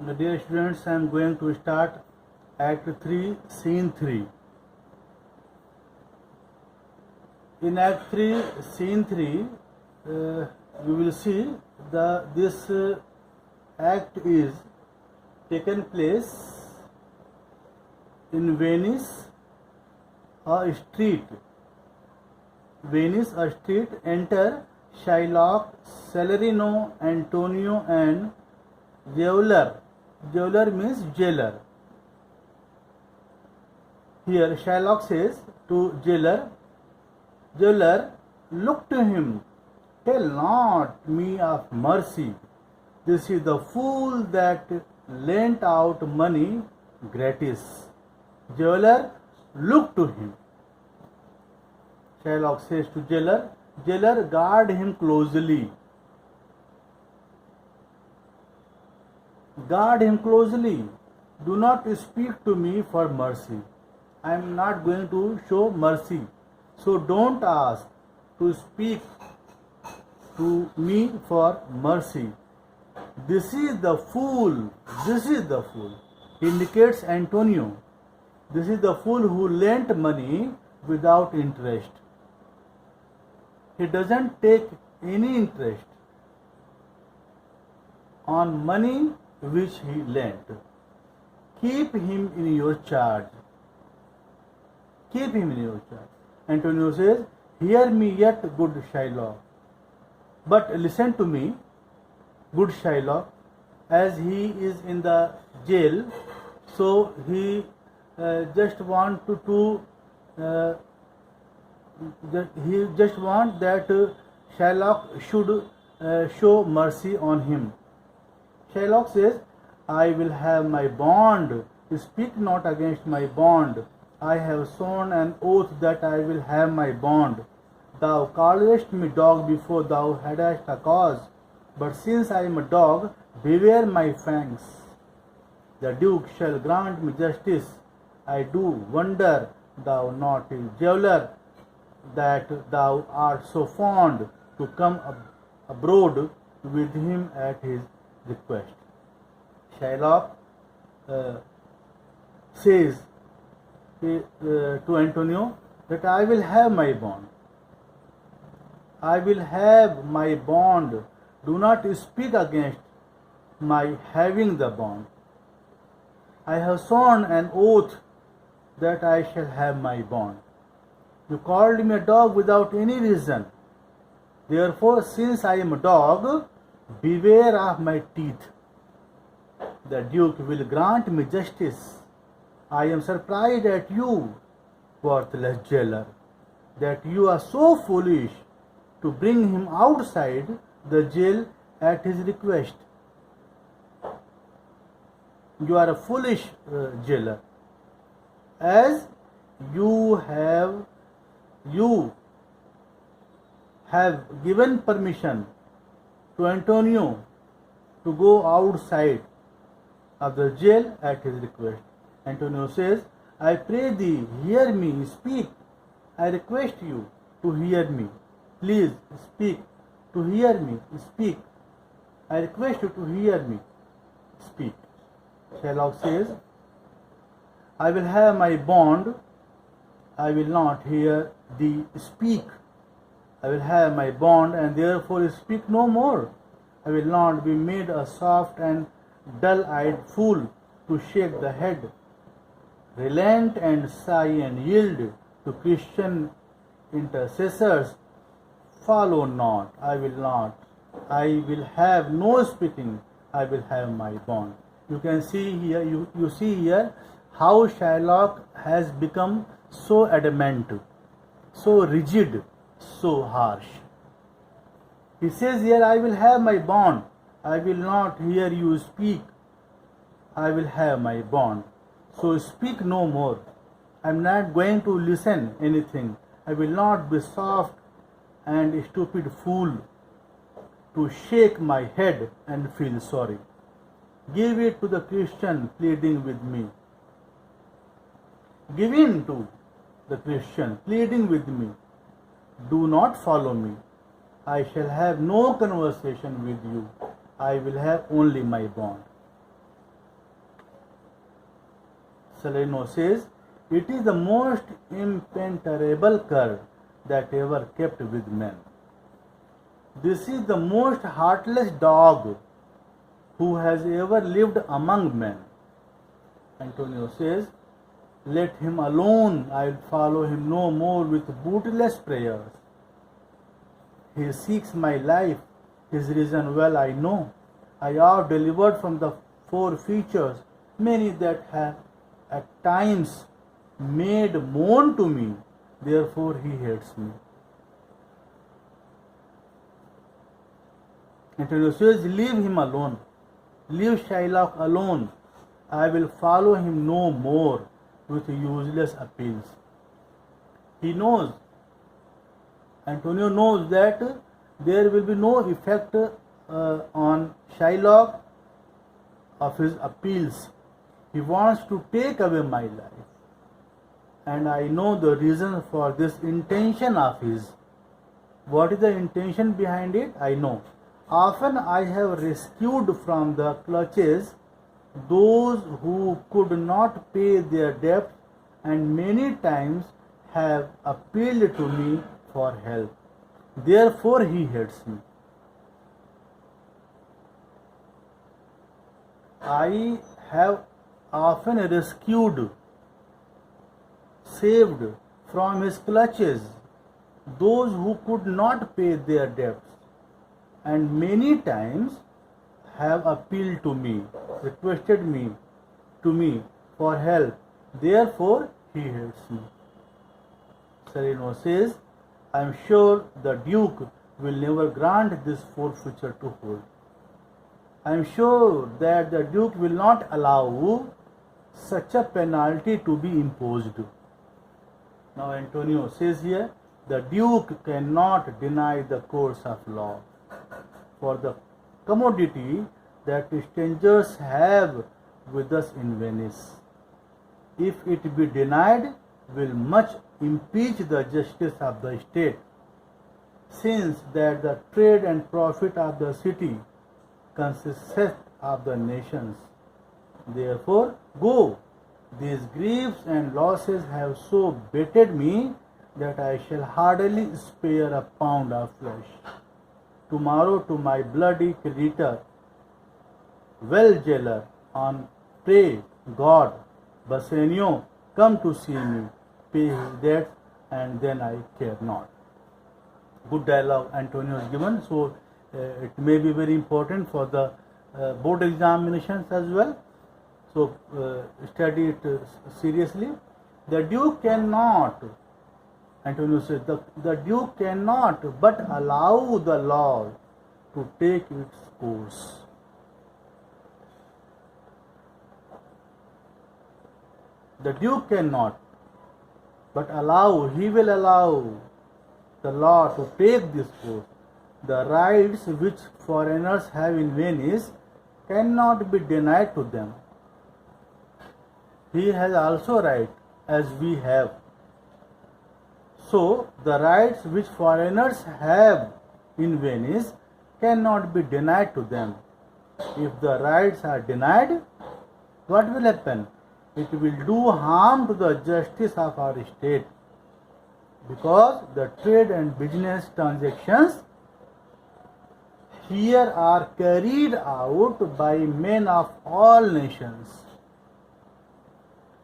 Dear students, I am going to start Act 3, Scene 3. In Act 3, Scene 3, you will see this act is taken place in Venice, a street. Venice, a street. Enter Shylock, Celerino, Antonio, and Jailer. Jailer means jailer. Here Shylock says to Jailer, Jailer, look to him, tell not me of mercy. This is the fool that lent out money gratis. Jailer, look to him. Shylock says to Jailer, Jailer, guard him closely. Guard him closely. Do not speak to me for mercy. I am not going to show mercy. So don't ask to speak to me for mercy. This is the fool. This is the fool. He indicates Antonio. This is the fool who lent money without interest. He doesn't take any interest on money which he lent. Keep him in your charge. Keep him in your charge. Antonio says, hear me yet, good Shylock. But listen to me, good Shylock, as he is in the jail, so he just want that Shylock should show mercy on him. Shylock says, I will have my bond. Speak not against my bond. I have sworn an oath that I will have my bond. Thou callest me dog before thou hadst a cause, but since I am a dog, beware my fangs. The Duke shall grant me justice. I do wonder, thou naughty jailer, that thou art so fond to come abroad with him at his request. Shylock says to Antonio that I will have my bond. I will have my bond. Do not speak against my having the bond. I have sworn an oath that I shall have my bond. You called me a dog without any reason. Therefore, since I am a dog, beware of my teeth. The Duke will grant me justice. I am surprised at you, worthless jailer, that you are so foolish to bring him outside the jail at his request. You are a foolish jailer, as you have given permission to Antonio to go outside of the jail at his request. Antonio says, I pray thee, hear me, speak. I request you to hear me. Please speak. To hear me, speak. I request you to hear me, speak. Shylock says, I will have my bond. I will not hear thee speak. I will have my bond and therefore speak no more. I will not be made a soft and dull-eyed fool to shake the head. Relent and sigh and yield to Christian intercessors. Follow not. I will not. I will have no speaking. I will have my bond. You can see here, you see here how Shylock has become so adamant, so rigid, so harsh. He says here, I will have my bond. I will not hear you speak. I will have my bond. So speak no more. I am not going to listen anything. I will not be soft and stupid fool to shake my head and feel sorry. Give it to the Christian pleading with me. Give in to the Christian pleading with me. Do not follow me. I shall have no conversation with you. I will have only my bond. Salerno says, it is the most impenetrable curse that ever kept with men. This is the most heartless dog who has ever lived among men. Antonio says, let him alone, I will follow him no more with bootless prayers. He seeks my life, his reason well I know. I have delivered from the four features, many that have at times made moan to me, therefore he hates me. Antonio says, leave him alone, leave Shylock alone, I will follow him no more with useless appeals. He knows, Antonio knows that there will be no effect on Shylock of his appeals. He wants to take away my life. And I know the reason for this intention of his. What is the intention behind it? I know. Often I have rescued from the clutches those who could not pay their debts, and many times have appealed to me for help. Therefore he hates me. I have often rescued, saved from his clutches those who could not pay their debts, and many times have appealed to me, requested me to me for help. Therefore he hates me. Salerno says, I am sure the Duke will never grant this forfeiture to hold. I am sure that the Duke will not allow such a penalty to be imposed. Now Antonio says here, the Duke cannot deny the course of law, for the commodity that strangers have with us in Venice, if it be denied, will much impeach the justice of the state, since that the trade and profit of the city consisteth of the nations. Therefore, go. These griefs and losses have so baited me that I shall hardly spare a pound of flesh. Tomorrow to my bloody creditor, well jailer, on pray God, Bassanio, come to see me, pay his debts, and then I care not. Good dialogue Antonio has given, so it may be very important for the board examinations as well. So study it seriously. The Duke cannot, Antonio says, the Duke cannot but allow the law to take its course. The Duke cannot but allow, he will allow the law to take this course. The rights which foreigners have in Venice cannot be denied to them. He has also right as we have. So the rights which foreigners have in Venice cannot be denied to them. If the rights are denied, what will happen? It will do harm to the justice of our state, because the trade and business transactions here are carried out by men of all nations.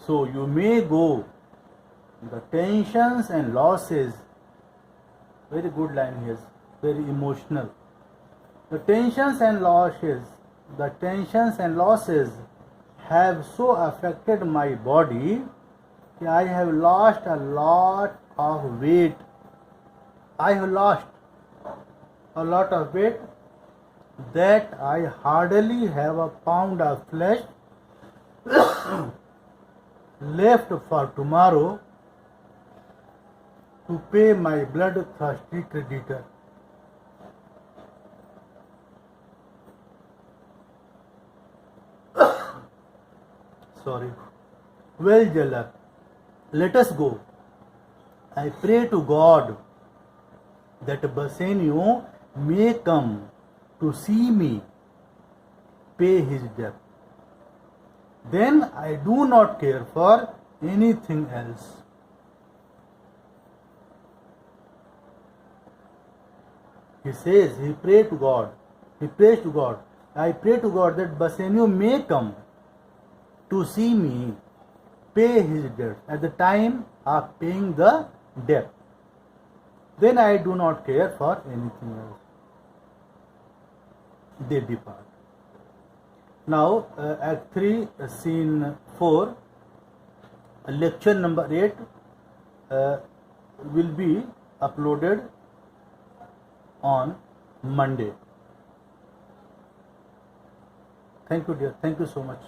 So you may go. The tensions and losses, very good line here, very emotional. The tensions and losses have so affected my body that I have lost a lot of weight. I have lost a lot of weight that I hardly have a pound of flesh left for tomorrow to pay my bloodthirsty creditor. Sorry. Well, jailer, let us go. I pray to God that Bassanio may come to see me, pay his debt. then I do not care for anything else. He says, he prays to God. I pray to God that Bassanio may come to see me pay his debt at the time of paying the debt. Then I do not care for anything else. They depart. Now, Act 3, Scene 4, lecture number 8 will be uploaded on Monday. Thank you, dear. Thank you so much.